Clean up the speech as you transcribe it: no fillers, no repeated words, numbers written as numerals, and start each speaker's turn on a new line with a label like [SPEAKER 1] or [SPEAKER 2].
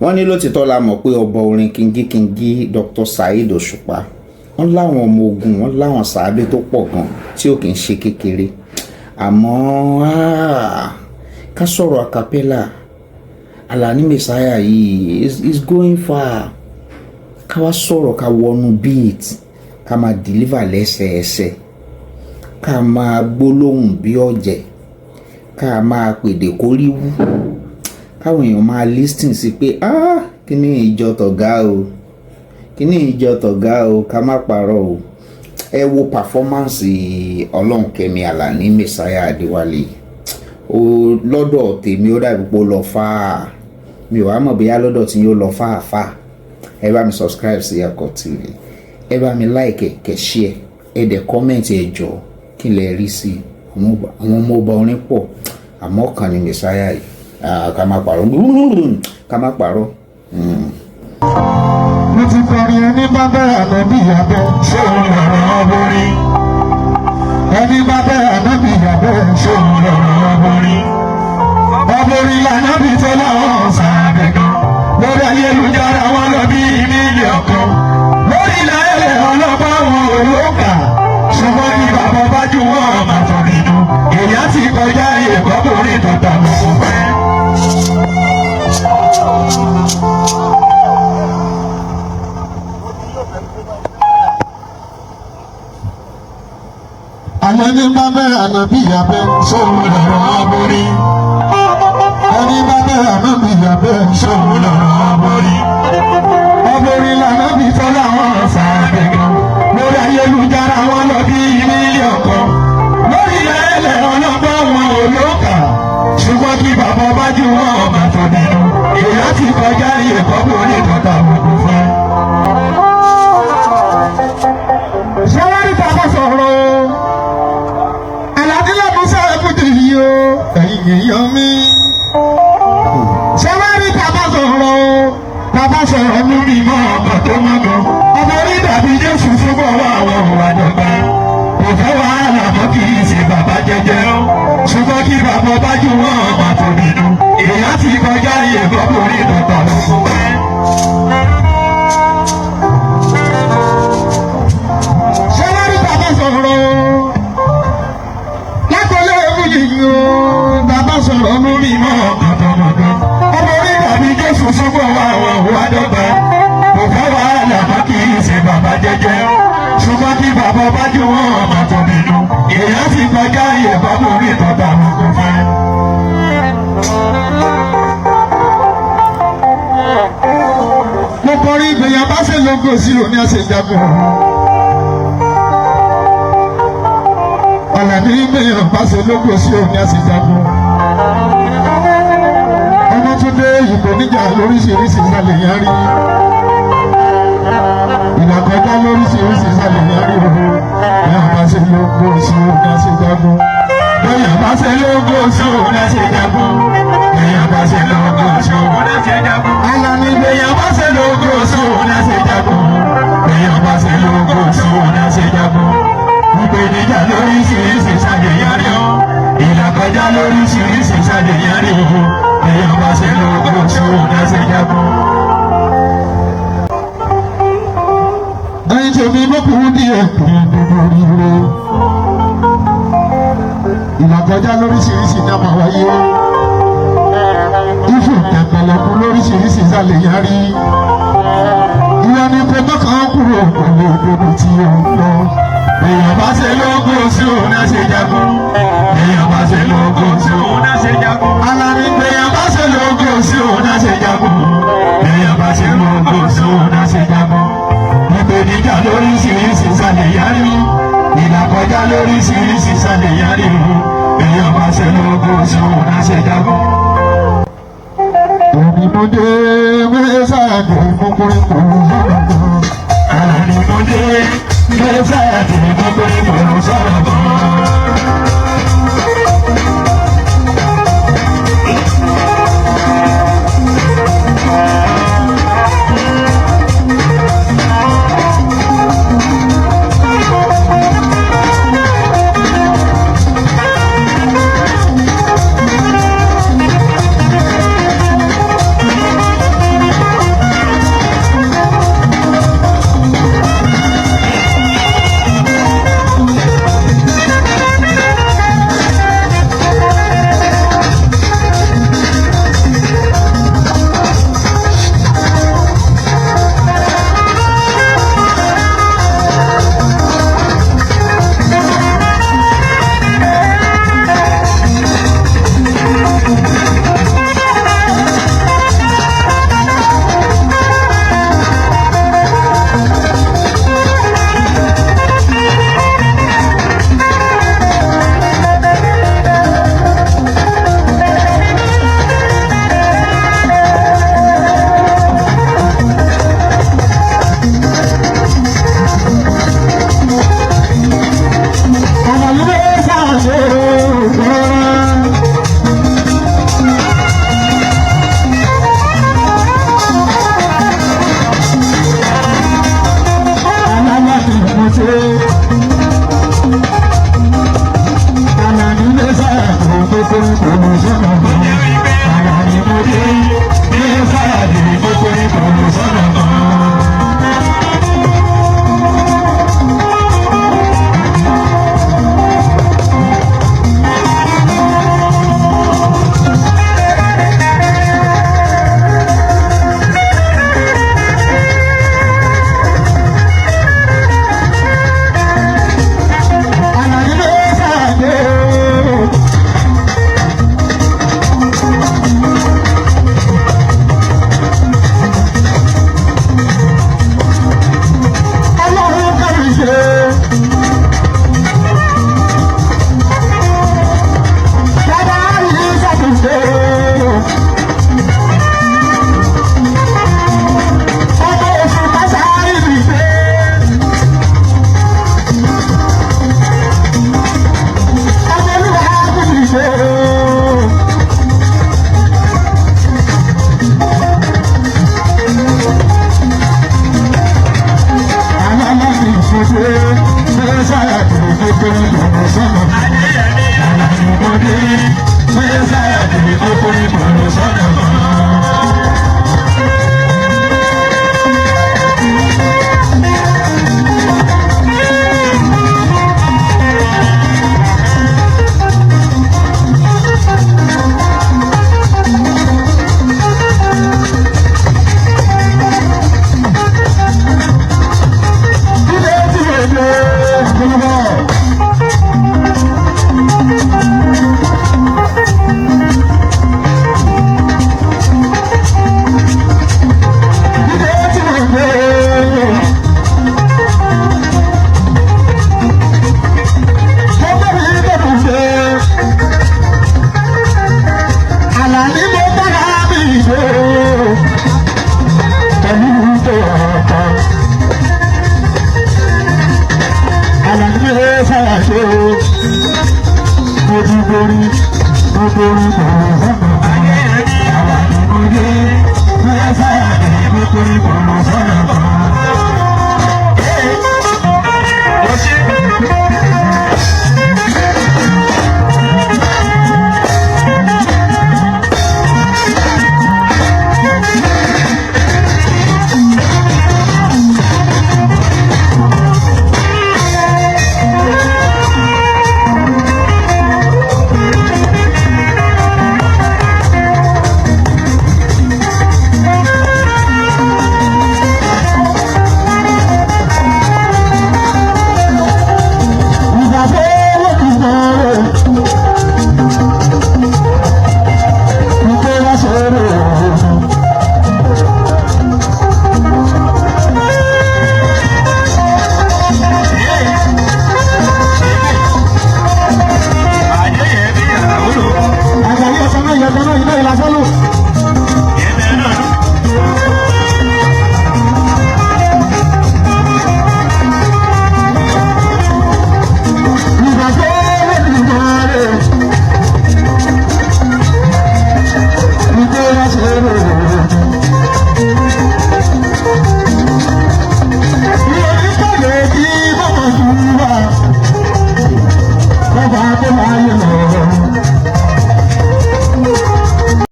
[SPEAKER 1] wọ́n ní lótìtọ́ la mọ̀ pé ọba orin kíngíkíngí Dr. Saheed Òṣùpá wọ́n láwọn ọmọ ogun wọ́n láwọn sàábé tó pọ̀ gan tí ò kì í ṣe kékeré àmọ́ ká sọ̀rọ̀ acapella Alani Messiah yìí is going far ká wá sọ̀rọ̀ ká wọnú beat ká máa deliver lẹ́sẹẹsẹ ká máa gbólóhùn bí ọ̀jẹ̀ ká máa pèdè kóríwú káwọn èèyàn máa listen sí pé kíní ìjọ tọ̀gá o kíní ìjọ tọ̀gá o ká má parọ́ o ẹ wo performance Ọlọ́run-Kẹ́mi Alani Messiah Adéwálé o lọ́dọ̀ tèmi ó dàbí pé ó lọ fà mi ò wá mọ̀ bóyá lọ́dọ̀ tí yóò lọ fà ẹ bá mi subscribe sí Ẹ̀kọ́ TV ẹ bá mi like kẹ́ share ẹ dẹ̀ comment ẹ jọ kí lẹ rí sí àwọn ọmọ ọba orin pọ̀ àmọ́ kan ní Messiah yìí ká má parọ́ ká má parọ́.
[SPEAKER 2] mo ti kọrin ẹni bá bẹ̀rẹ̀ ànábì ìyàbẹ̀ ṣé òun lọ̀rọ̀ ọbọ̀rí ẹni bá bẹ̀rẹ̀ ànábì ìyàbẹ̀ ṣé òun lọ̀rọ̀ ọbọ̀rí ọbọ̀rí lànábì tó láwọn ọ̀sán àbẹ̀gàn lórí ayélujára wọn lọ bí mílíọ̀nù kan lórí ilẹ̀ ọlọ́pàá wọn ò lókà ṣùgbọ́n ní bàbá bá jù wọ́n máa tọ̀ nínú èyí ti kọjá ìkọ́kùnrin tọ̀tà mọ̀ pẹ́. Àwọn ẹni bá bẹ̀rẹ̀ ànábì ìyàbẹ̀ sóhun lọ̀rọ̀ ọbọ̀rí ẹni bá bẹ̀rẹ̀ ànábì ìyàbẹ̀ sóhun lọ̀rọ̀ ọbọ̀rí ọbọ̀rí lànábì tó láwọn ọ̀sán àbẹ̀gàn lórí ayélujára wọn lọ bí mílíọ̀nù kan lórí ilẹ̀ ọlọ́gbọ́n wọn ò lókà ṣùgbọ́n kí bàbá bá jù wọ́n máa tọ̀ nínú èèyàn ti kọjá ìkọ́kùnrin tọ̀tà òkú fẹ́. ṣé wọ́n rí tàbá sọ̀rọ̀ Aládìlẹ̀ Musa ẹ̀kúndì yìí o ẹ̀yìn èèyàn mi. ṣé wọ́n rí tàbá sọ̀rọ̀ lórí mọ́ ọkọ̀ tó mọ́ gan ọmọ orí dàbí Jésù fúnbọ̀ wá àwọn òwàdọ̀gba kò fẹ́ wàhálà mọ́ kì í ṣe bàbá jẹjẹ ó ṣùgbọ́n kí bàbá bá jù wọ́n ọmọ tó nínú èèyàn ti kọjá ìkọ́kùnrin tọ̀tà lóko pẹ́. ṣé wọ́n rí tàbá sọ̀rọ̀ lákòólé yìí o bàbá sọ̀rọ̀ lórí mọ́ ọkọ̀ tó mọ́ gan ọmọ orí dàbí Jésù fúnbọ̀ wá àwọn òwàdọ̀gba kò fẹ́ wàhálà mọ́ kì í ṣe bàbá jẹjẹ ó ṣùgbọ́n kí bàbá bá jù wọ́n ọmọ tó nínú èèyàn ti kọjá ìkọ́kùnrin tọ̀tà lóko pẹ́. mo kọrin ìgbìyànjú bá ṣe lógo sí òní àṣejagun Alani ìgbìyànjú bá ṣe lógo sí òní àṣejagun ọmọ tó dé ìbò níjà lóríṣiríṣi ìsàlẹ̀ yẹn rí ìlàkọjá lóríṣiríṣi ìsàlẹ̀ yẹn rí o bẹ́ẹ̀ bá ṣe lógo sí òní àṣejagun bẹ́ẹ̀ bá ṣe lógo sí òní àṣejagun bẹ́ẹ̀ bá ṣe lógo sí òní àṣejagun Alani bẹ́ẹ̀ bá ṣe lógo sí òní àṣejagun bẹ́ẹ̀ bá ṣe lógo sí òní àṣejagun ìpèníjà lóríṣiríṣi ìsàlẹ̀ yẹn rí o ìlàkọjá lóríṣiríṣi ìsàlẹ̀ yẹn rí o bẹ́ẹ̀ bá ṣe lógo sí òní àṣejagun. ẹyin tèmi lókùnrin díẹ̀ kùn gbogbo ríro ìlàkọjá lóríṣiríṣi ní àmà wáyé ìfò tẹ̀pẹ̀lẹ̀kù lóríṣiríṣi ìsàlẹ̀ yẹn rí ìyẹn ní pé mọ́kàn kúrò pẹ̀lú òdodo tí ó ń lọ. èèyàn bá ṣe lógo sí òun náà ṣe jagun èèyàn bá ṣe lógo sí òun náà ṣe jagun Alani èèyàn bá ṣe lógo sí òun náà ṣe jagun èèyàn bá ṣe lógo sí òun náà ṣe jagun ìpèníjà lóríṣiríṣi ìsàlẹ̀ yárí ìlàkọjá lóríṣiríṣi ìsàlẹ̀ yárí èèyàn bá ṣe lógo sí òun náà ṣe jagun. Ònìmọ̀dé Messiah dé mọ́kúrin kò sọ̀rọ̀ gan. Ònìmọ̀dé Messiah dé mọ́kúrin kò sọ̀rọ̀ gan.